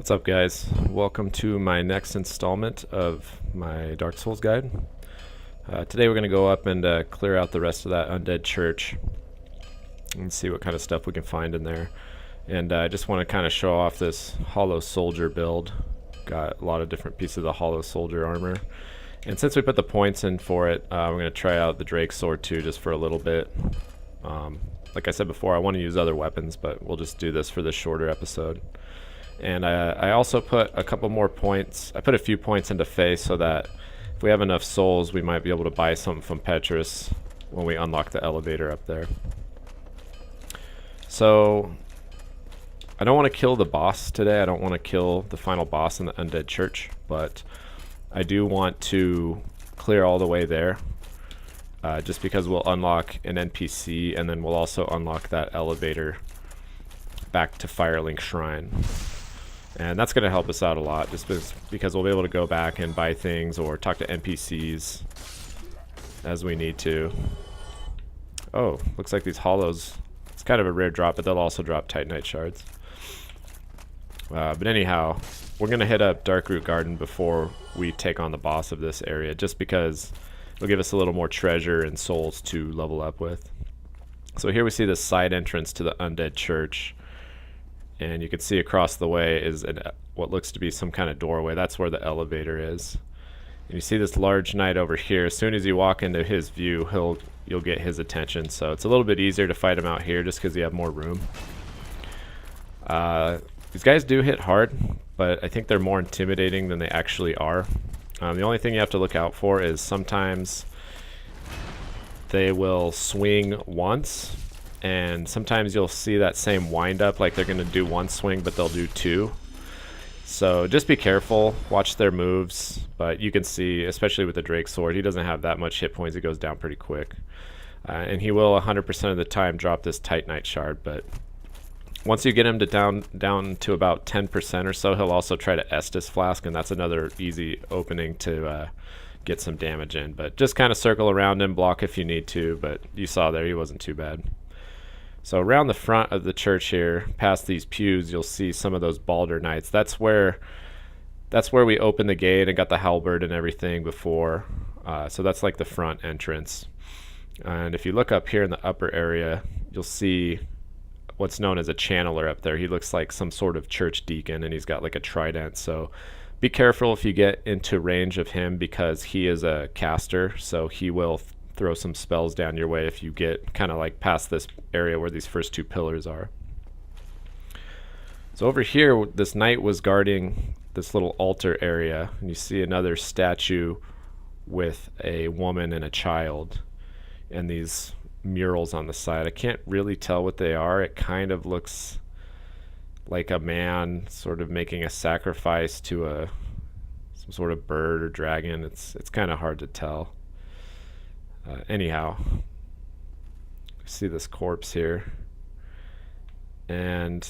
What's up, guys? Welcome to my next installment of my Dark Souls guide. Today we're going to go up and clear out the rest of that Undead Church and see what kind of stuff we can find in there. And I just want to kind of show off this Hollow Soldier build. Got a lot of different pieces of the Hollow Soldier armor. And since we put the points in for it, we're going to try out the Drake Sword too, just for a little bit. Like I said before, I want to use other weapons, but we'll just do this for this shorter episode. And I also put a couple more points. I put a few points into Faith so that if we have enough souls, we might be able to buy something from Petrus when we unlock the elevator up there. So I don't want to kill the boss today. I don't want to kill the final boss in the Undead Church, but I do want to clear all the way there. Just because we'll unlock an NPC, and then we'll also unlock that elevator back to Firelink Shrine. And that's going to help us out a lot, just because we'll be able to go back and buy things or talk to NPCs as we need to. Oh, looks like these hollows, it's kind of a rare drop, but they'll also drop Titanite shards. But anyhow, we're going to hit up Darkroot Garden before we take on the boss of this area, just because it'll give us a little more treasure and souls to level up with. So here we see the side entrance to the Undead Church. And you can see across the way is what looks to be some kind of doorway. That's where the elevator is. And you see this large knight over here. As soon as you walk into his view, you'll get his attention. So it's a little bit easier to fight him out here just because you have more room. These guys do hit hard, but I think they're more intimidating than they actually are. The only thing you have to look out for is sometimes they will swing once, and sometimes you'll see that same wind up, like they're going to do one swing but they'll do two. So just be careful, watch their moves, but you can see, especially with the Drake Sword, he doesn't have that much hit points. He goes down pretty quick, and he will 100% of the time drop this Titanite shard. But once you get him to down to about 10% or so, he'll also try to Estus Flask, and that's another easy opening to get some damage in. But just kind of circle around him, block if you need to, but you saw there he wasn't too bad. So around the front of the church here, past these pews, you'll see some of those Balder Knights. That's where we opened the gate and got the halberd and everything before. So that's like the front entrance. And if you look up here in the upper area, you'll see what's known as a channeler up there. He looks like some sort of church deacon, and he's got like a trident. So be careful if you get into range of him, because he is a caster, so he will throw some spells down your way if you get kind of like past this area where these first two pillars are. So over here, this knight was guarding this little altar area, and you see another statue with a woman and a child and these murals on the side. I can't really tell what they are. It kind of looks like a man sort of making a sacrifice to some sort of bird or dragon. It's kind of hard to tell. Anyhow, see this corpse here, and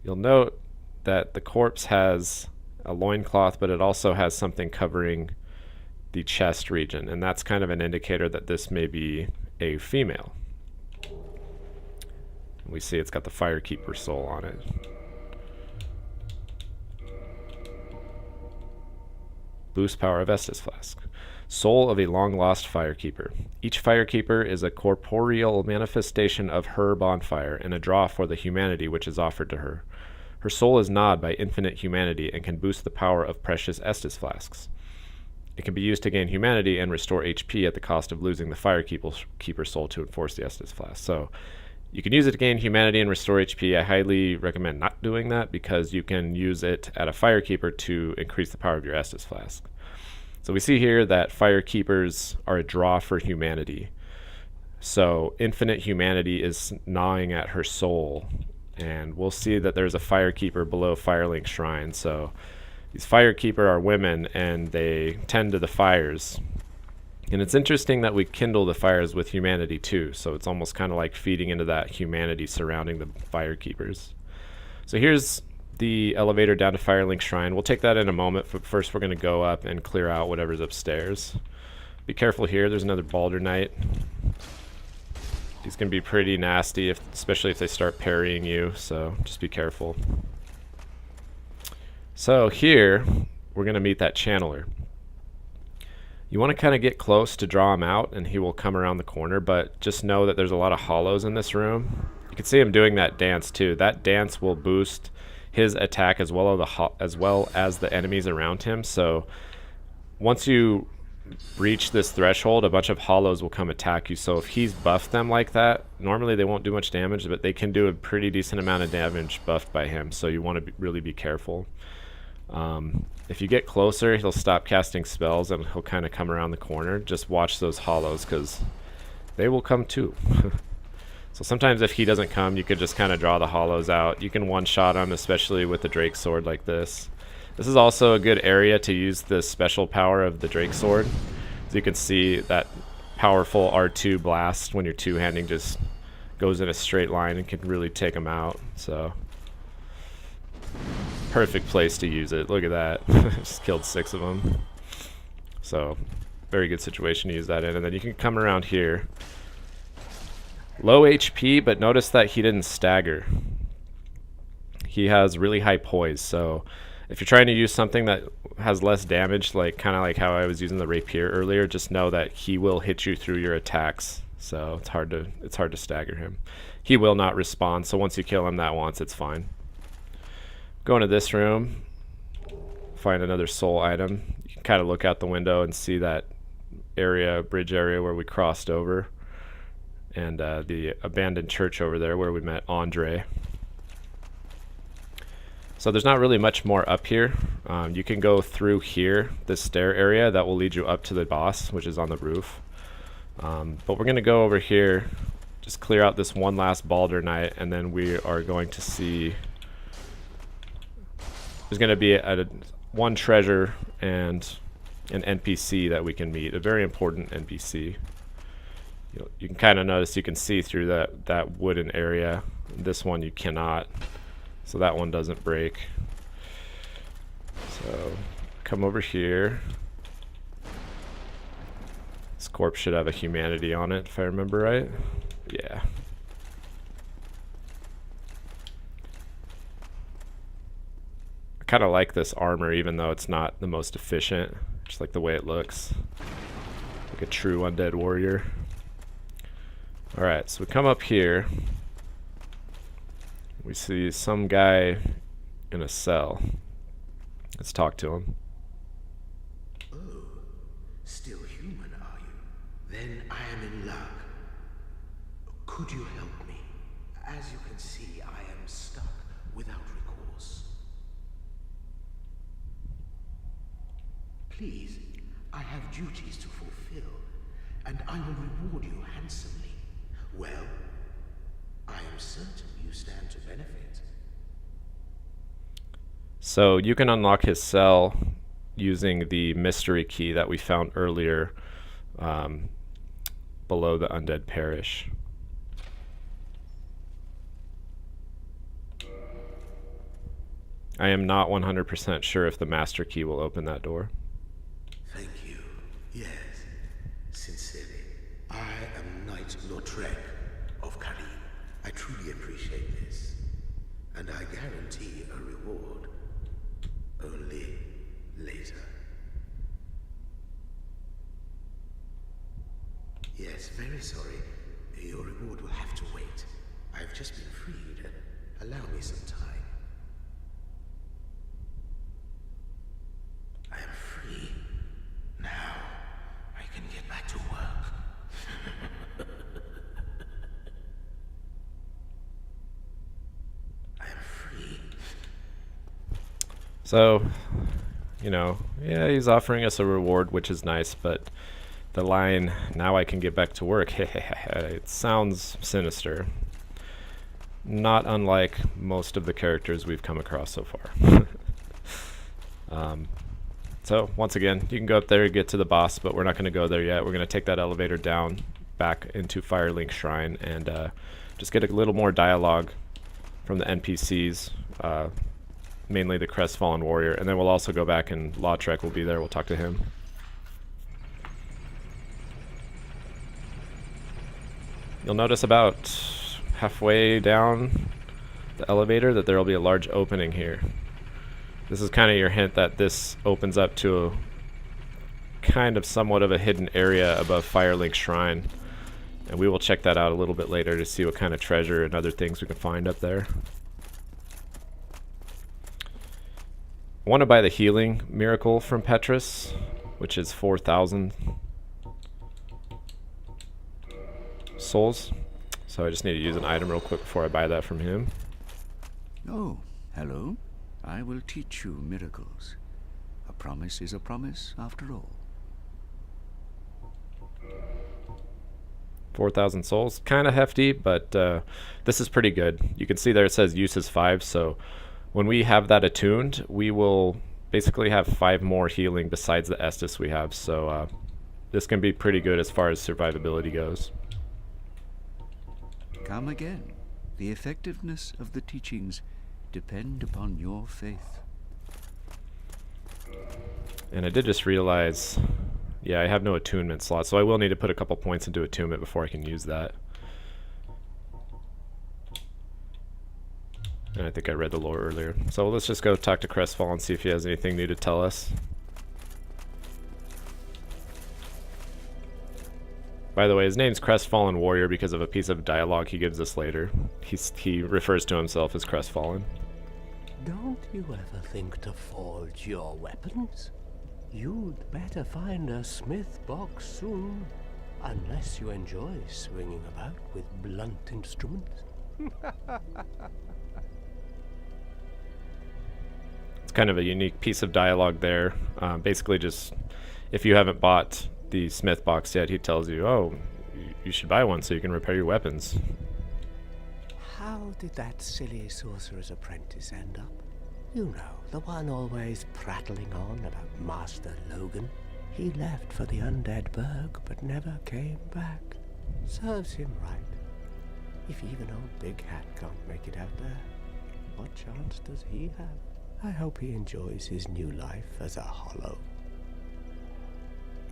you'll note that the corpse has a loincloth, but it also has something covering the chest region, and that's kind of an indicator that this may be a female. We see it's got the Firekeeper soul on it. Boost power of Estus Flask. Soul of a long-lost Firekeeper. Each Firekeeper is a corporeal manifestation of her bonfire and a draw for the humanity which is offered to her. Her soul is gnawed by infinite humanity and can boost the power of precious Estus Flasks. It can be used to gain humanity and restore HP at the cost of losing the Firekeeper soul to enforce the Estus Flask. So you can use it to gain humanity and restore HP. I highly recommend not doing that, because you can use it at a Firekeeper to increase the power of your Estus Flask. So we see here that Firekeepers are a draw for humanity. So infinite humanity is gnawing at her soul. And we'll see that there's a Firekeeper below Firelink Shrine. So these Firekeeper are women, and they tend to the fires. And it's interesting that we kindle the fires with humanity too. So it's almost kind of like feeding into that humanity surrounding the Firekeepers. So here's the elevator down to Firelink Shrine. We'll take that in a moment, but first we're going to go up and clear out whatever's upstairs. Be careful here. There's another Balder Knight. He's going to be pretty nasty, especially if they start parrying you, so just be careful. So here, we're going to meet that channeler. You want to kind of get close to draw him out, and he will come around the corner, but just know that there's a lot of hollows in this room. You can see him doing that dance too. That dance will boost his attack as well as the enemies around him. So once you reach this threshold, a bunch of hollows will come attack you. So if he's buffed them like that, normally they won't do much damage, but they can do a pretty decent amount of damage buffed by him. So you want to really be careful. If you get closer, he'll stop casting spells and he'll kind of come around the corner. Just watch those hollows because they will come too. So sometimes if he doesn't come, you could just kind of draw the hollows out. You can one-shot him, especially with the Drake Sword like this. This is also a good area to use the special power of the Drake Sword. So you can see that powerful R2 blast when you're two-handing just goes in a straight line and can really take him out. So perfect place to use it. Look at that. Just killed 6 of them. So very good situation to use that in. And then you can come around here. Low HP, but notice that he didn't stagger. He has really high poise, so if you're trying to use something that has less damage, like kind of like how I was using the rapier earlier, just know that he will hit you through your attacks. So it's hard to stagger him. He will not respawn, so once you kill him that once, it's fine. Go into this room, find another soul item. You can kind of look out the window and see that area, bridge area where we crossed over. And the abandoned church over there where we met Andre. So there's not really much more up here. You can go through here, this stair area that will lead you up to the boss, which is on the roof. But we're going to go over here, just clear out this one last Baldur Knight, and then we are going to see there's going to be one treasure and an NPC that we can meet, a very important NPC. You can kind of notice you can see through that wooden area. This one you cannot, so that one doesn't break. So come over here. This corpse should have a humanity on it if I remember right. Yeah. I kind of like this armor even though it's not the most efficient. Just like the way it looks. Like a true undead warrior. Alright, so we come up here. We see some guy in a cell. Let's talk to him. Oh, still human, are you? Then I am in luck. Could you help me? As you can see, I am stuck without recourse. Please, I have duties to fulfill, and I will reward you handsomely. Well, I am certain you stand to benefit. So you can unlock his cell using the mystery key that we found earlier below the Undead Parish. I am not 100% sure if the master key will open that door. Thank you. Yes, sincerely. I am Knight Lautrec of Karim. I truly appreciate this, and I guarantee a reward. Only later. Yes, very sorry. Your reward will have to wait. I've just been freed. Allow me some time. I am free. Now, I can get back to work. I am free. So, yeah, he's offering us a reward, which is nice, but the line, "now I can get back to work," it sounds sinister. Not unlike most of the characters we've come across so far. So, once again, you can go up there and get to the boss, but we're not going to go there yet. We're going to take that elevator down back into Firelink Shrine and just get a little more dialogue from the NPCs, mainly the Crestfallen Warrior, and then we'll also go back and Lautrec will be there. We'll talk to him. You'll notice about halfway down the elevator that there will be a large opening here. This is kind of your hint that this opens up to a kind of somewhat of a hidden area above Firelink Shrine. And we will check that out a little bit later to see what kind of treasure and other things we can find up there. I want to buy the healing miracle from Petrus, which is 4,000 souls. So I just need to use an item real quick before I buy that from him. Oh, hello. I will teach you miracles. A promise is a promise, after all. 4,000 souls. Kind of hefty, but this is pretty good. You can see there it says use is 5, so when we have that attuned, we will basically have 5 more healing besides the Estus we have, so this can be pretty good as far as survivability goes. Come again. The effectiveness of the teachings depend upon your faith. And I did just realize, yeah, I have no attunement slot, so I will need to put a couple points into attunement before I can use that. And I think I read the lore earlier. So let's just go talk to Crestfall and see if he has anything new to tell us. By the way, his name's Crestfallen Warrior because of a piece of dialogue he gives us later. He refers to himself as Crestfallen. Don't you ever think to forge your weapons? You'd better find a smith box soon, unless you enjoy swinging about with blunt instruments. It's kind of a unique piece of dialogue there. Basically just, if you haven't bought the smith box yet, he tells you, oh, you should buy one so you can repair your weapons. How did that silly sorcerer's apprentice end up? You know, the one always prattling on about Master Logan. He left for the Undead Burg, but never came back. Serves him right. If even old Big Hat can't make it out there, what chance does he have? I hope he enjoys his new life as a hollow.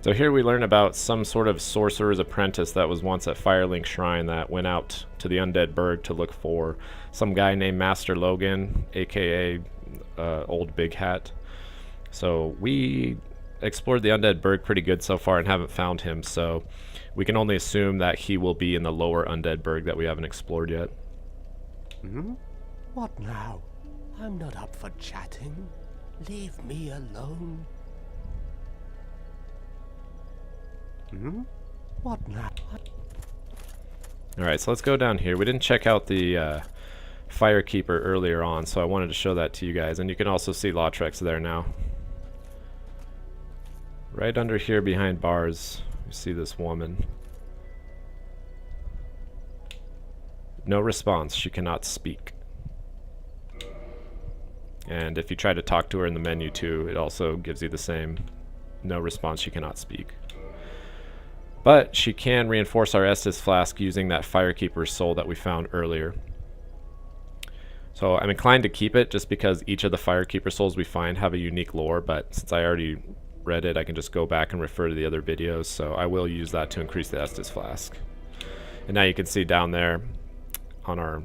So here we learn about some sort of sorcerer's apprentice that was once at Firelink Shrine that went out to the Undead Burg to look for some guy named Master Logan, aka Old Big Hat. So we explored the Undead Burg pretty good so far and haven't found him, so we can only assume that he will be in the lower Undead Burg that we haven't explored yet. Hmm? What now? I'm not up for chatting. Leave me alone. Hmm? What now? Alright, so let's go down here. We didn't check out the Firekeeper earlier on, so I wanted to show that to you guys. And you can also see Lautrec there now. Right under here behind bars, you see this woman. No response. She cannot speak. And if you try to talk to her in the menu too, it also gives you the same. No response. She cannot speak. But she can reinforce our Estus flask using that Firekeeper soul that we found earlier. So I'm inclined to keep it just because each of the Firekeeper souls we find have a unique lore, but since I already read it, I can just go back and refer to the other videos, so I will use that to increase the Estus flask. And now you can see down there on our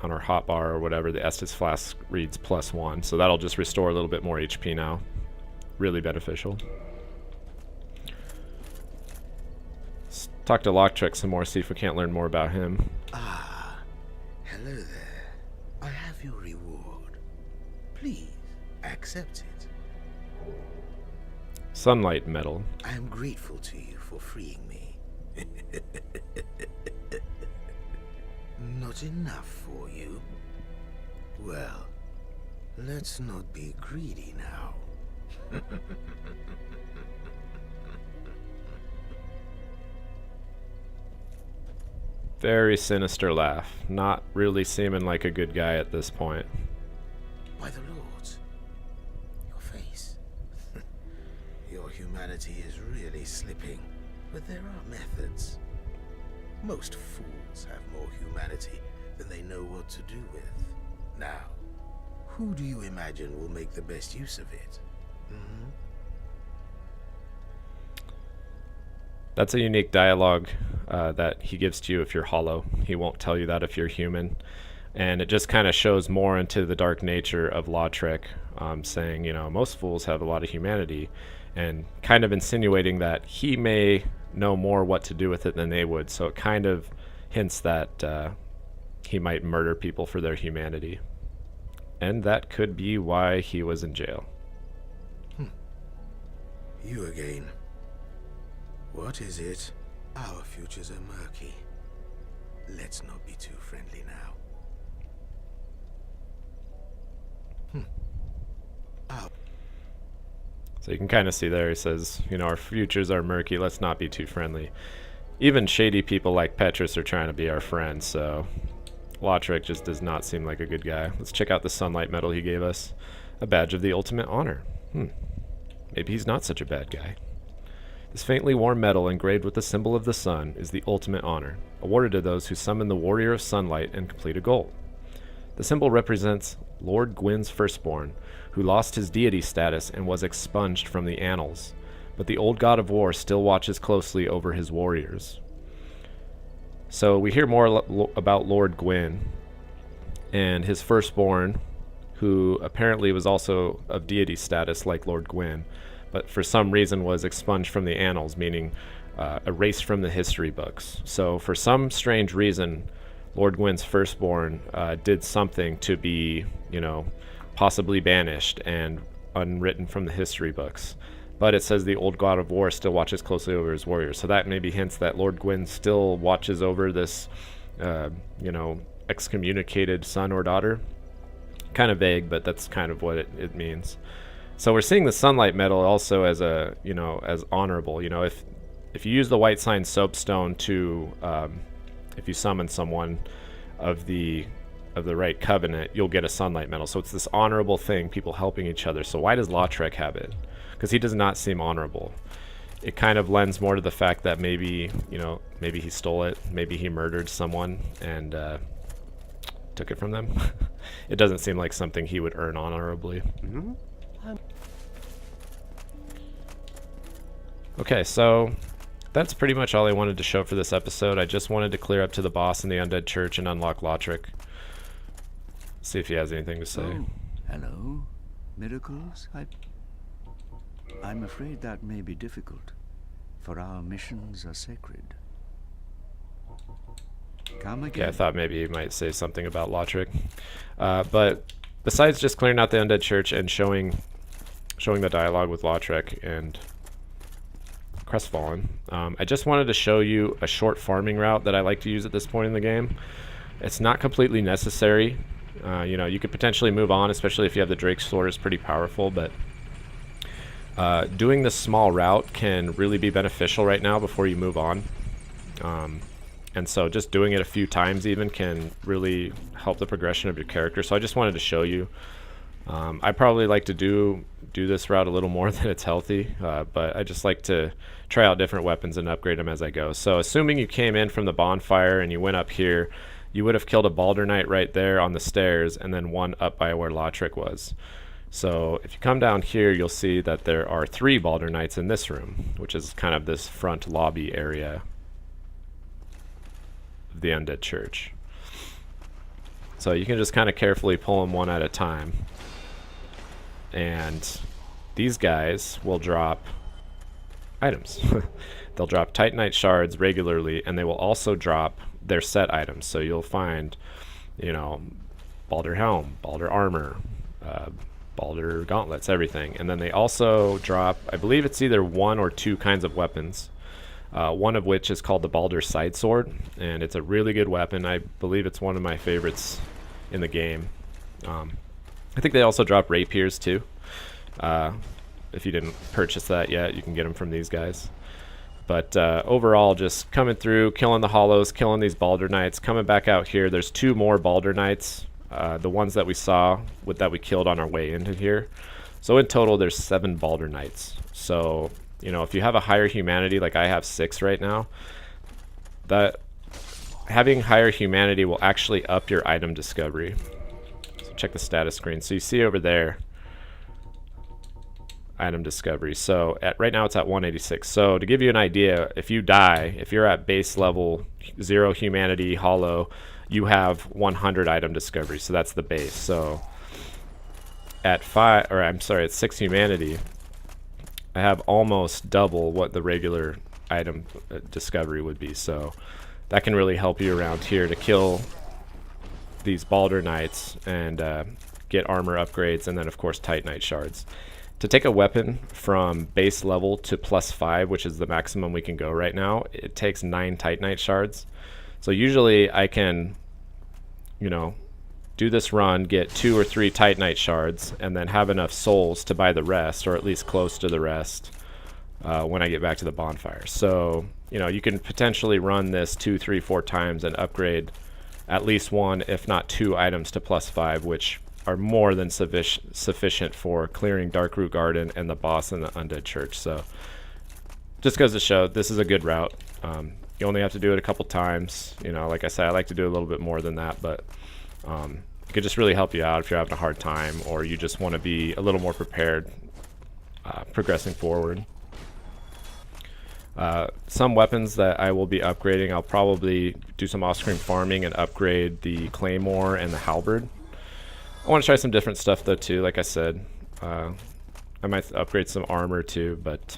hotbar or whatever, the Estus flask reads +1, so that'll just restore a little bit more HP now. Really beneficial. Let's talk to Lautrec some more, see if we can't learn more about him. Ah, hello there. I have your reward. Please, accept it. Sunlight Medal. I am grateful to you for freeing me. Not enough for you? Well, let's not be greedy now. Very sinister laugh. Not really seeming like a good guy at this point. By the Lords, your face. Your humanity is really slipping, but there are methods. Most fools have more humanity than they know what to do with. Now, who do you imagine will make the best use of it? Hmm? That's a unique dialogue that he gives to you if you're hollow. He won't tell you that if you're human. And it just kind of shows more into the dark nature of Lautrec, saying, you know, most fools have a lot of humanity, and kind of insinuating that he may know more what to do with it than they would. So it kind of hints that he might murder people for their humanity. And that could be why he was in jail. You again. What is it? Our futures are murky. Let's not be too friendly now. So you can kind of see there, he says, you know, our futures are murky, let's not be too friendly. Even shady people like Petrus are trying to be our friends, so Lautrec just does not seem like a good guy. Let's check out the sunlight medal he gave us. A badge of the ultimate honor. Maybe he's not such a bad guy. This faintly warm medal engraved with the symbol of the sun is the ultimate honor, awarded to those who summon the warrior of sunlight and complete a goal. The symbol represents Lord Gwyn's firstborn, who lost his deity status and was expunged from the annals, but the old god of war still watches closely over his warriors. So we hear more about Lord Gwyn and his firstborn, who apparently was also of deity status like Lord Gwyn, but for some reason was expunged from the annals, meaning erased from the history books. So for some strange reason, Lord Gwyn's firstborn did something to be, you know, possibly banished and unwritten from the history books. But it says the old god of war still watches closely over his warriors. So that maybe hints that Lord Gwyn still watches over this, you know, excommunicated son or daughter. Kind of vague, but that's kind of what it means. So we're seeing the sunlight medal also as a, you know, as honorable. You know, if you use the white sign soapstone to, if you summon someone of the right covenant, you'll get a sunlight medal. So it's this honorable thing, people helping each other. So why does Lautrec have it? Because he does not seem honorable. It kind of lends more to the fact that maybe, you know, maybe he stole it, maybe he murdered someone and took it from them. It doesn't seem like something he would earn honorably. Okay, so that's pretty much all I wanted to show for this episode. I just wanted to clear up to the boss in the Undead Church and unlock Lautrec. See if he has anything to say. Oh, hello. Miracles? I'm afraid that may be difficult, for our missions are sacred. Come again. Yeah, I thought maybe he might say something about Lautrec. But besides just clearing out the Undead Church and showing the dialogue with Lautrec and Crestfallen, I just wanted to show you a short farming route that I like to use at this point in the game. It's not completely necessary. You know, you could potentially move on, especially if you have the Drake's Sword. It's pretty powerful, but doing this small route can really be beneficial right now before you move on. And so just doing it a few times even can really help the progression of your character. So I just wanted to show you. I probably like to do this route a little more than it's healthy, but I just like to try out different weapons and upgrade them as I go. So assuming you came in from the bonfire and you went up here, you would have killed a Balder Knight right there on the stairs and then one up by where Lautrec was. So if you come down here, you'll see that there are 3 Balder Knights in this room, which is kind of this front lobby area of the Undead Church. So you can just kind of carefully pull them one at a time. And these guys will drop items. They'll drop Titanite shards regularly, and they will also drop their set items. So you'll find, you know, Balder helm, Balder armor, Balder gauntlets, everything. And then they also drop, I believe it's either 1 or 2 kinds of weapons. One of which is called the Balder side sword, and it's a really good weapon. I believe it's one of my favorites in the game. I think they also drop rapiers too. If you didn't purchase that yet, you can get them from these guys. But overall, just coming through, killing the hollows, killing these Balder Knights, coming back out here. There's 2 more Balder Knights, the ones that we saw that we killed on our way into here. So in total, there's 7 Balder Knights. So, you know, if you have a higher humanity, like I have 6 right now, that having higher humanity will actually up your item discovery. So check the status screen. So you see over there, item discovery. So right now it's at 186. So to give you an idea, if you die, if you're at base level 0 humanity hollow, you have 100 item discovery, so that's the base. So at 6 humanity, I have almost double what the regular item discovery would be. So that can really help you around here to kill these Baldur Knights and get armor upgrades, and then of course Titanite shards. To take a weapon from base level to +5, which is the maximum we can go right now, it takes 9 Titanite shards. So usually I can, you know, do this run, get 2 or 3 Titanite shards, and then have enough souls to buy the rest, or at least close to the rest, when I get back to the bonfire. So, you know, you can potentially run this 2, 3, 4 times and upgrade at least 1, if not 2 items to +5, which are more than sufficient for clearing Darkroot Garden and the boss in the Undead Church. So just goes to show, this is a good route. You only have to do it a couple times. You know, like I said, I like to do a little bit more than that, but it could just really help you out if you're having a hard time, or you just want to be a little more prepared progressing forward. Some weapons that I will be upgrading, I'll probably do some off-screen farming and upgrade the Claymore and the Halberd. I want to try some different stuff though too, like I said. I might upgrade some armor too, but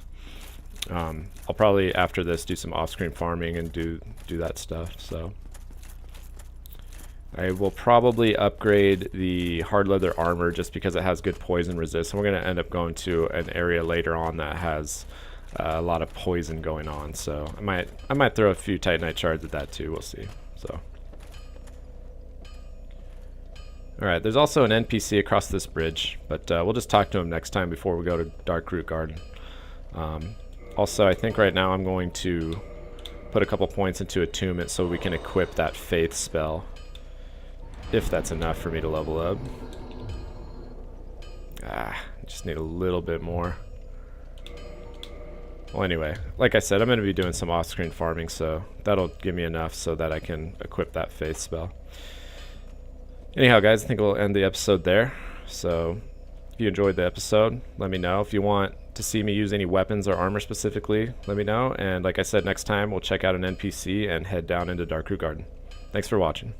I'll probably after this do some off-screen farming and do that stuff. So I will probably upgrade the hard leather armor just because it has good poison resist, and we're going to end up going to an area later on that has a lot of poison going on. So I might throw a few Titanite shards at that too. We'll see. So. Alright, there's also an NPC across this bridge, but we'll just talk to him next time before we go to Darkroot Garden. Also, I think right now I'm going to put a couple points into attunement so we can equip that Faith spell, if that's enough for me to level up. Just need a little bit more. Well, anyway, like I said, I'm going to be doing some off-screen farming, so that'll give me enough so that I can equip that Faith spell. Anyhow, guys, I think we'll end the episode there. So if you enjoyed the episode, let me know. If you want to see me use any weapons or armor specifically, let me know. And like I said, next time we'll check out an NPC and head down into Darkroot Garden. Thanks for watching.